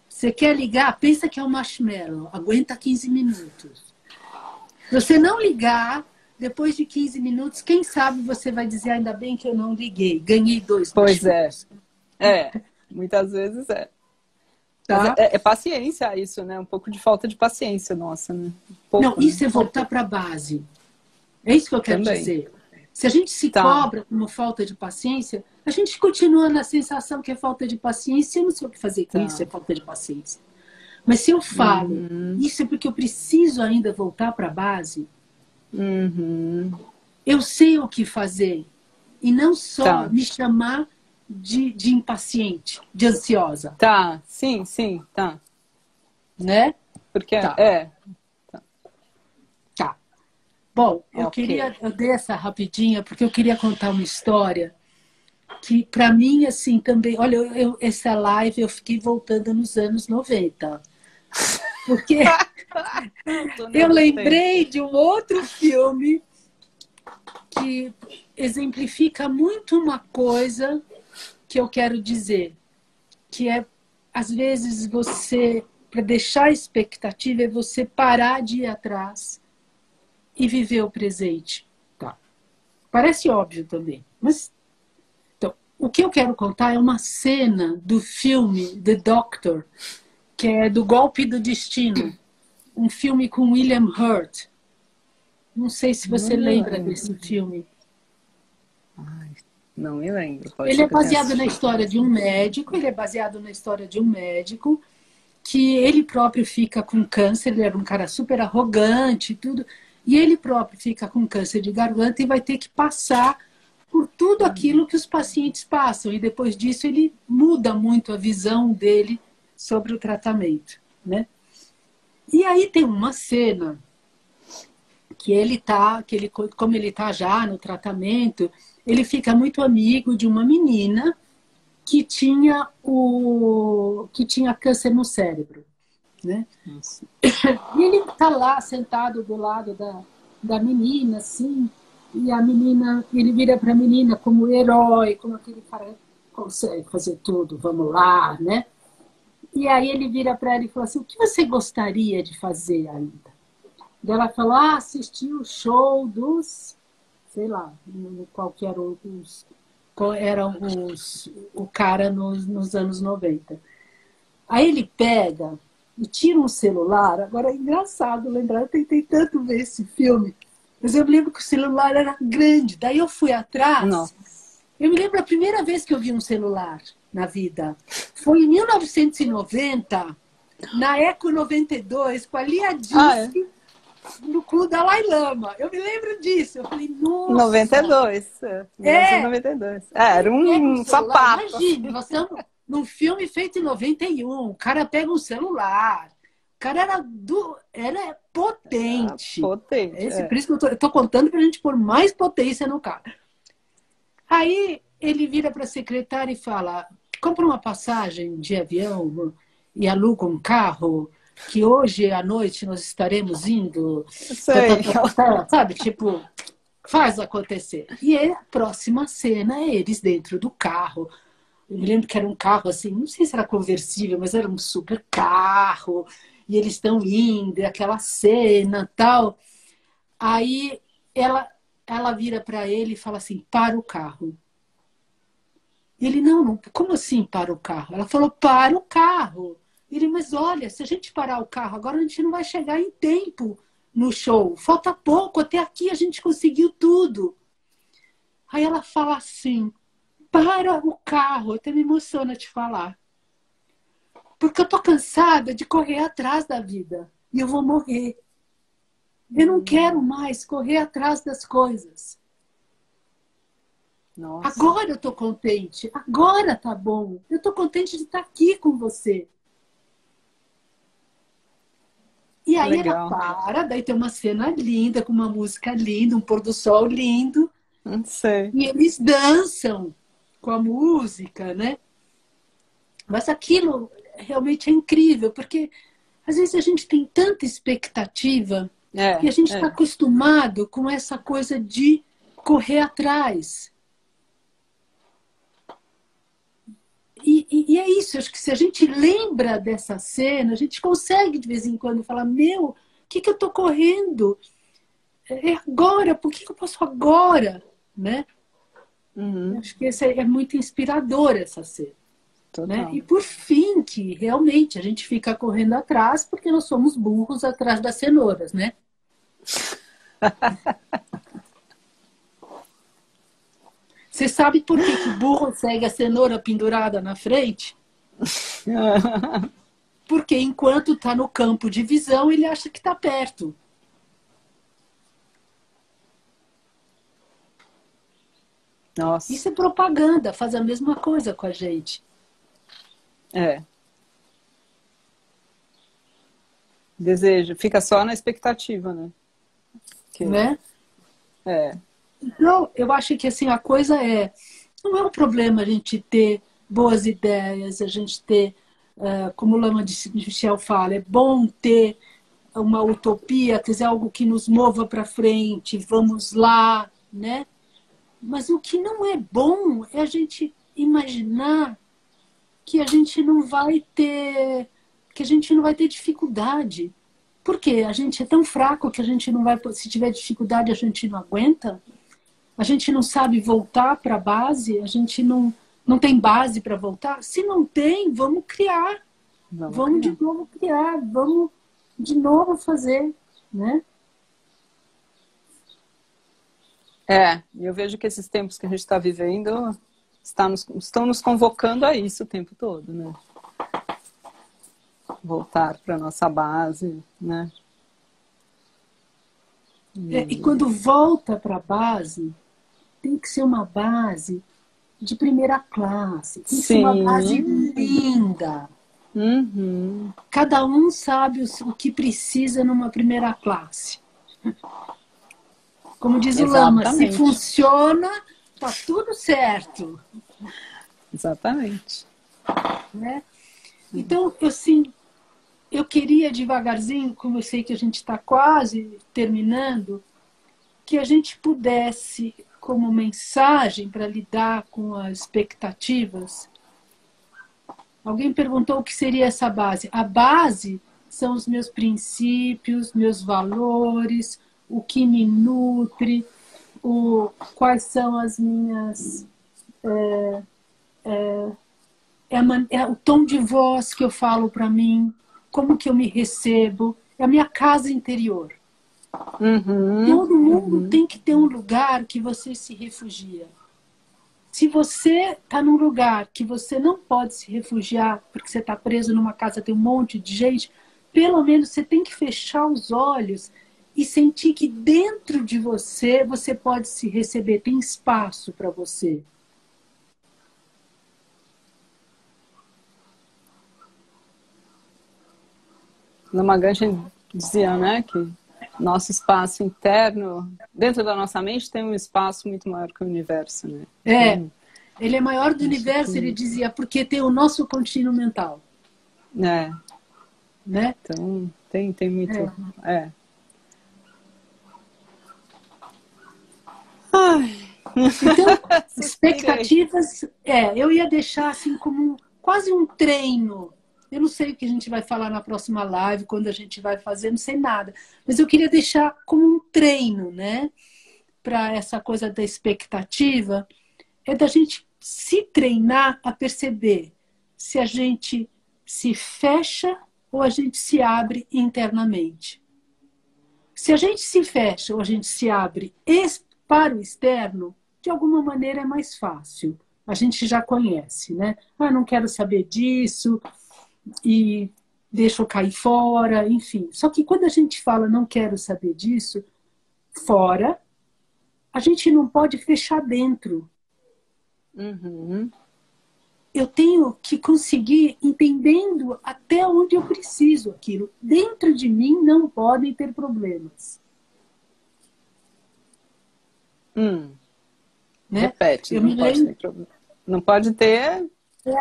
Você quer ligar, pensa que é um marshmallow, aguenta 15 minutos. Se você não ligar, depois de 15 minutos, quem sabe você vai dizer, ainda bem que eu não liguei, ganhei 2 marshmallows. Pois é, muitas vezes é. Tá? É paciência isso, né? Um pouco de falta de paciência nossa, né? Não, isso é voltar para a base. É isso que eu quero dizer. Se a gente se cobra como falta de paciência, a gente continua na sensação que é falta de paciência, eu não sei o que fazer com isso, é falta de paciência. Mas se eu falo, isso é porque eu preciso ainda voltar para a base, eu sei o que fazer. E não só me chamar de impaciente, de ansiosa. Tá, sim, tá. Né? Porque Tá. Bom, eu dei essa rapidinha porque eu queria contar uma história que para mim, assim, também... Olha, essa live eu fiquei voltando nos anos 90. Porque eu lembrei de um outro filme que exemplifica muito uma coisa que eu quero dizer, que é, às vezes, você, para deixar a expectativa, é você parar de ir atrás e viver o presente. Tá. Parece óbvio também, mas... Então, o que eu quero contar é uma cena do filme The Doctor, que é do Golpe do Destino, um filme com William Hurt. Não sei se você lembra desse filme. Não me lembro. Ele é baseado na história de um médico, que ele próprio fica com câncer, ele era um cara super arrogante e tudo, e ele próprio fica com câncer de garganta e vai ter que passar por tudo aquilo que os pacientes passam, e depois disso ele muda muito a visão dele sobre o tratamento, né? E aí tem uma cena que como ele tá já no tratamento, ele fica muito amigo de uma menina que tinha câncer no cérebro, né? Nossa. E ele tá lá sentado do lado da menina, assim, e a menina, ele vira para a menina como herói, como aquele cara que consegue fazer tudo, vamos lá, né? E aí ele vira para ela e fala assim, o que você gostaria de fazer ainda? E ela falou, assistir o show dos, sei lá, qual que eram o cara nos anos 90. Aí ele pega e tira um celular. Agora é engraçado lembrar, eu tentei tanto ver esse filme, mas eu me lembro que o celular era grande. Daí eu fui atrás. Nossa. Eu me lembro a primeira vez que eu vi um celular na vida. Foi em 1990, na Eco 92, com a Lia Disque. no cu da Dalai Lama. Eu me lembro disso. Eu falei, nossa. 92. 1992. Era um sapato. Imagina, nós estamos num filme feito em 91. O cara pega um celular. O cara era potente. Potente. Por isso que eu tô contando pra gente pôr mais potência no cara. Aí ele vira pra secretária e fala, compra uma passagem de avião e aluga um carro, que hoje à noite nós estaremos indo. Sei. Sabe, tipo, faz acontecer. E a próxima cena é eles dentro do carro. Eu me lembro que era um carro assim, não sei se era conversível, mas era um super carro. E eles estão indo, aquela cena tal. Aí ela vira para ele e fala assim, para o carro. Ele, não, como assim para o carro? Ela falou, para o carro. Ele, mas olha, se a gente parar o carro agora, a gente não vai chegar em tempo no show. Falta pouco, até aqui a gente conseguiu tudo. Aí ela fala assim, para o carro. Até me emociona te falar. Porque eu tô cansada de correr atrás da vida. E eu vou morrer. Eu não quero mais correr atrás das coisas. Nossa. Agora eu tô contente. Agora tá bom. Eu tô contente de estar aqui com você. E aí Legal. ela para, daí tem uma cena linda, com uma música linda, um pôr do sol lindo. Não sei. E eles dançam com a música, né? Mas aquilo realmente é incrível, porque às vezes a gente tem tanta expectativa e a gente está acostumado com essa coisa de correr atrás. E é isso, acho que se a gente lembra dessa cena, a gente consegue de vez em quando falar, meu, o que eu estou correndo? É agora, por que eu posso agora? Né? Uhum. Acho que é muito inspirador essa cena. Né? Total. E por fim, que realmente a gente fica correndo atrás porque nós somos burros atrás das cenouras, né? Você sabe por que o burro segue a cenoura pendurada na frente? Porque enquanto está no campo de visão, ele acha que está perto. Nossa. Isso é propaganda, faz a mesma coisa com a gente. Desejo. Fica só na expectativa, né? Né? Então, eu acho que assim, a coisa não é um problema a gente ter boas ideias, a gente ter, como o Lama de Michel fala, é bom ter uma utopia, quer dizer, algo que nos mova para frente, vamos lá, né? Mas o que não é bom é a gente imaginar que a gente não vai ter dificuldade. Por quê? A gente é tão fraco que a gente não vai, se tiver dificuldade, a gente não aguenta. A gente não sabe voltar para a base, a gente não tem base para voltar. Se não tem, vamos criar. Vamos de novo criar, vamos de novo fazer, né? E eu vejo que esses tempos que a gente está vivendo estão nos convocando a isso o tempo todo, né? Voltar para a nossa base, né? E quando volta para a base, tem que ser uma base de primeira classe. Tem que ser uma base linda. Uhum. Cada um sabe o que precisa numa primeira classe. Como diz o Lama, se funciona, tá tudo certo. Exatamente. Né? Então, eu queria devagarzinho, como eu sei que a gente está quase terminando, que a gente pudesse, como mensagem para lidar com as expectativas. Alguém perguntou o que seria essa base. A base são os meus princípios, meus valores, o que me nutre, quais são as minhas... o tom de voz que eu falo para mim, como que eu me recebo, é a minha casa interior. Todo mundo tem que ter um lugar que você se refugia. Se você está num lugar que você não pode se refugiar, porque você está preso numa casa, tem um monte de gente, pelo menos você tem que fechar os olhos e sentir que dentro de você, você pode se receber, tem espaço para você. Namagancha dizia, né, que nosso espaço interno, dentro da nossa mente, tem um espaço muito maior que o universo, né? Então, ele é maior do universo, que... ele dizia, porque tem o nosso contínuo mental. É. Né? Então, tem muito... Então, expectativas... eu ia deixar assim como quase um treino. Eu não sei o que a gente vai falar na próxima live, quando a gente vai fazer, não sei nada. Mas eu queria deixar como um treino, né? Para essa coisa da expectativa, é da gente se treinar a perceber se a gente se fecha ou a gente se abre internamente. Se a gente se fecha ou a gente se abre para o externo, de alguma maneira é mais fácil. A gente já conhece, né? Ah, não quero saber disso e deixo cair fora, enfim. Só que quando a gente fala não quero saber disso, fora, a gente não pode fechar dentro. Uhum. Eu tenho que conseguir entendendo até onde eu preciso aquilo. Dentro de mim não podem ter problemas. Né? Repete, não pode ter...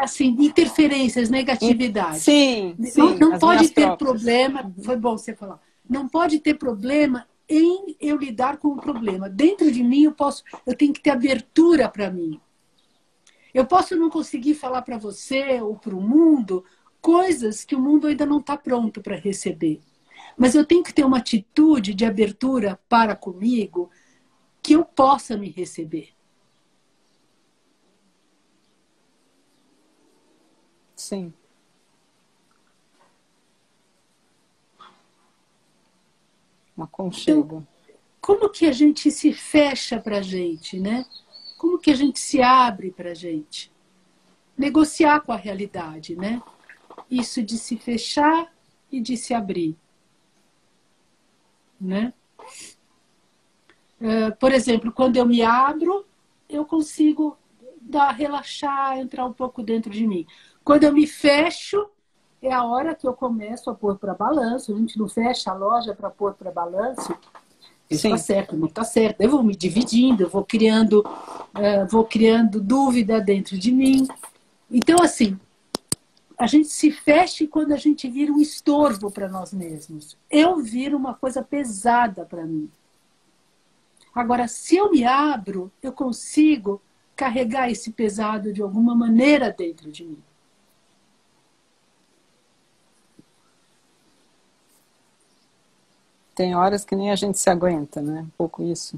assim, interferências, negatividade. Sim, não pode ter problema, foi bom você falar, não pode ter problema em eu lidar com o problema. Dentro de mim eu tenho que ter abertura para mim. Eu posso não conseguir falar para você ou para o mundo coisas que o mundo ainda não está pronto para receber. Mas eu tenho que ter uma atitude de abertura para comigo que eu possa me receber. Sim. Um aconchego. Então, como que a gente se fecha para a gente, né? Como que a gente se abre para a gente? Negociar com a realidade, né? Isso de se fechar e de se abrir. Né? Por exemplo, quando eu me abro, eu consigo relaxar, entrar um pouco dentro de mim. Quando eu me fecho, é a hora que eu começo a pôr para balanço. A gente não fecha a loja para pôr para balanço. Isso está certo, não está certo. Eu vou me dividindo, eu vou criando dúvida dentro de mim. Então, assim, a gente se fecha quando a gente vira um estorvo para nós mesmos. Eu viro uma coisa pesada para mim. Agora, se eu me abro, eu consigo carregar esse pesado de alguma maneira dentro de mim. Tem horas que nem a gente se aguenta, né? Um pouco isso.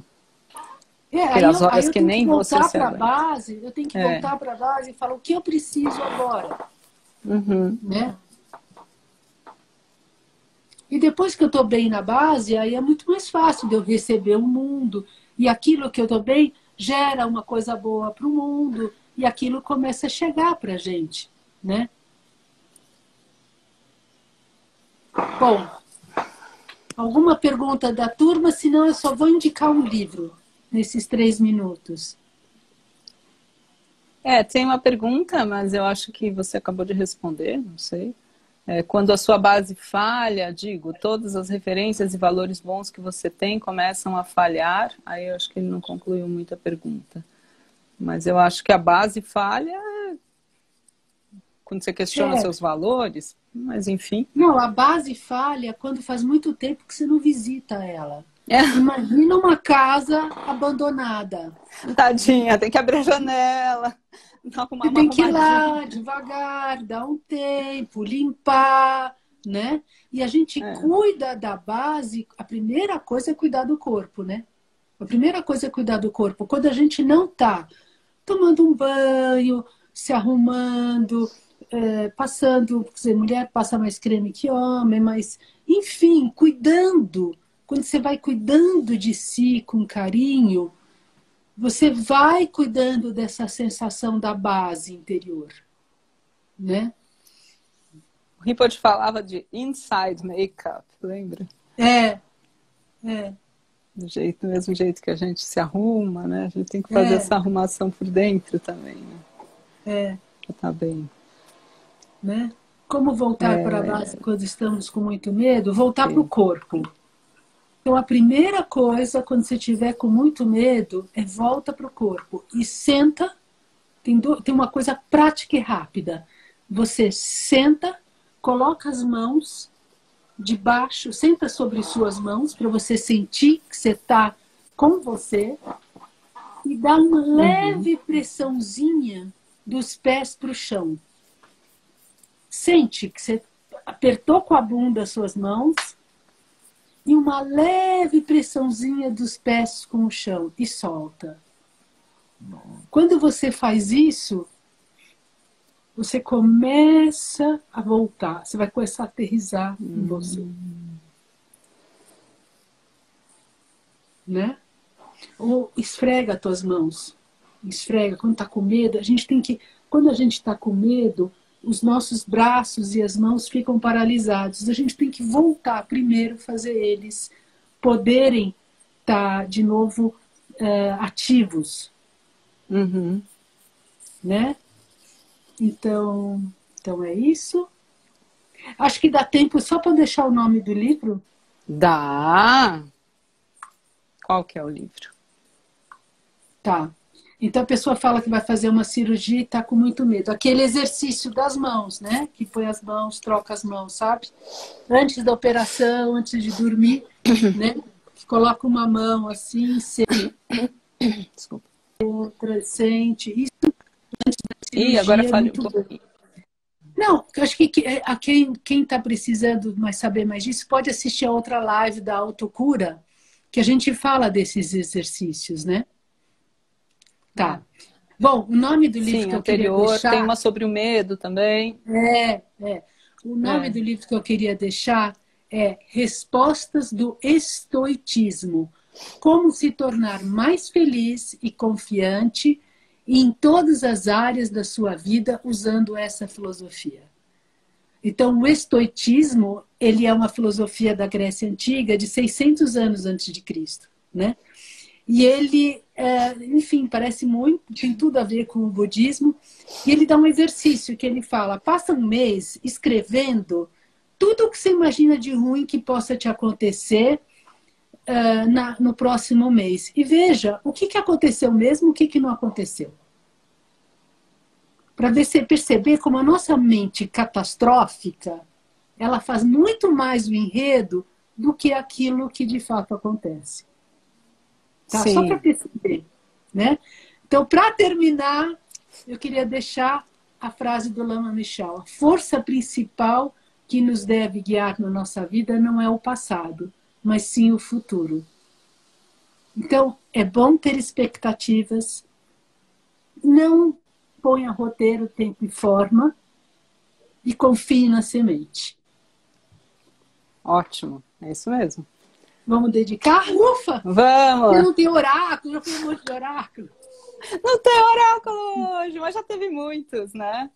As horas que nem você se aguenta. Eu tenho que voltar para a base e falar o que eu preciso agora. Né? E depois que eu estou bem na base, aí é muito mais fácil de eu receber o mundo. E aquilo que eu estou bem gera uma coisa boa para o mundo. E aquilo começa a chegar para a gente. Né? Bom, alguma pergunta da turma? Senão eu só vou indicar um livro nesses 3 minutos. Tem uma pergunta, mas eu acho que você acabou de responder, não sei. Quando a sua base falha, todas as referências e valores bons que você tem começam a falhar, aí eu acho que ele não concluiu muito a pergunta. Mas eu acho que a base falha quando você questiona seus valores, mas enfim. Não, a base falha quando faz muito tempo que você não visita ela. Imagina uma casa abandonada. Tadinha, tem que abrir a janela. Você tem que ir lá devagar, dar um tempo, limpar, né? E a gente cuida da base, a primeira coisa é cuidar do corpo, né? A primeira coisa é cuidar do corpo. Quando a gente não está tomando um banho, se arrumando, passando, quer dizer, mulher passa mais creme que homem, mas, enfim, cuidando. Quando você vai cuidando de si com carinho, você vai cuidando dessa sensação da base interior, né? O Rinpoche falava de inside makeup, lembra? É, Do mesmo jeito que a gente se arruma, né? A gente tem que fazer essa arrumação por dentro também, né? é, Pra tá bem. né? Como voltar para a base quando estamos com muito medo? Voltar para o Sim. corpo. Então, a primeira coisa, quando você estiver com muito medo, é volta para o corpo. E senta, tem uma coisa prática e rápida. Você senta, coloca as mãos debaixo, senta sobre suas mãos, para você sentir que você está com você, e dá uma leve pressãozinha dos pés para o chão. Sente que você apertou com a bunda as suas mãos e uma leve pressãozinha dos pés com o chão e solta. Quando você faz isso, você começa a voltar. Você vai começar a aterrissar em você. Né? Ou esfrega as tuas mãos. Esfrega. Quando está com medo, a gente tem que... Quando a gente está com medo, os nossos braços e as mãos ficam paralisados. A gente tem que voltar primeiro, fazer eles poderem estar de novo ativos. Né? Então é isso. Acho que dá tempo só para deixar o nome do livro. Dá! Qual que é o livro? Tá. Então a pessoa fala que vai fazer uma cirurgia e está com muito medo. Aquele exercício das mãos, né? Que põe as mãos, troca as mãos, sabe? Antes da operação, antes de dormir, né? Coloca uma mão assim, Desculpa. outra, sente. Isso antes da cirurgia. E agora é fale muito um pouquinho. bom. Não, eu acho que a quem está precisando saber mais disso pode assistir a outra live da autocura, que a gente fala desses exercícios, né? Tá. Bom, o nome do livro que eu queria deixar... Tem uma sobre o medo também. O nome do livro que eu queria deixar é Respostas do Estoicismo. Como se tornar mais feliz e confiante em todas as áreas da sua vida usando essa filosofia. Então, o estoicismo, ele é uma filosofia da Grécia Antiga de 600 anos antes de Cristo, né? E ele, enfim, parece muito, tem tudo a ver com o budismo. E ele dá um exercício que ele fala, passa um mês escrevendo tudo o que você imagina de ruim que possa te acontecer no próximo mês. E veja o que aconteceu mesmo, o que não aconteceu. Para perceber como a nossa mente catastrófica, ela faz muito mais o enredo do que aquilo que de fato acontece. Tá? Só para perceber, né? Então, para terminar, eu queria deixar a frase do Lama Michel. A força principal que nos deve guiar na nossa vida não é o passado, mas sim o futuro. Então, é bom ter expectativas, não ponha roteiro, tempo e forma e confie na semente. Ótimo, é isso mesmo. Vamos dedicar? Ufa! Vamos! Eu não tenho oráculo, já fui um monte de oráculo. Não tem oráculo hoje, mas já teve muitos, né?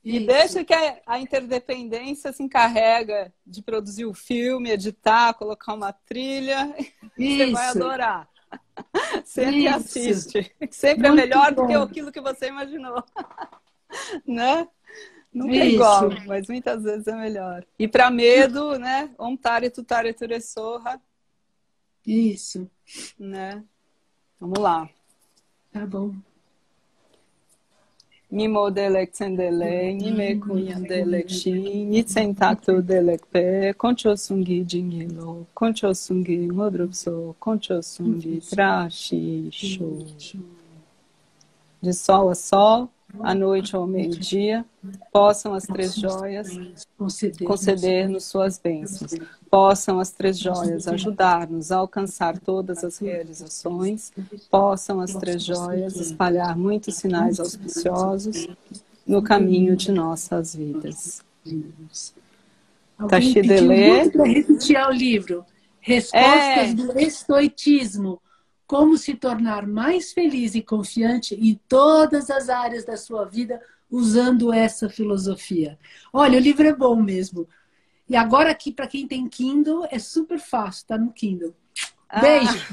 E deixa que a interdependência se encarrega de produzir o filme, editar, colocar uma trilha. Você vai adorar. Sempre assiste. Sempre muito é melhor bom. Do que aquilo que você imaginou. Né? Nunca é igual, mas muitas vezes é melhor. E para medo, né? Ontare tutare turesorra. Isso. Né? Vamos lá. Tá bom. Mimo delek sendele, nime kunyan delek shin, nitsen takto delek pe, concho sungi jingilo, concho sungi modrupso, concho sungi trashi sho. De sol a sol, à noite ou ao meio-dia, possam as três joias conceder-nos suas bênçãos. Possam as três joias ajudar-nos a alcançar todas as realizações. Possam as três joias espalhar muitos sinais auspiciosos no caminho de nossas vidas. Alguém pediu muito para repetir o livro. Respostas do Estoicismo. Como se tornar mais feliz e confiante em todas as áreas da sua vida usando essa filosofia. Olha, o livro é bom mesmo. E agora aqui, para quem tem Kindle, é super fácil, tá no Kindle. Beijo!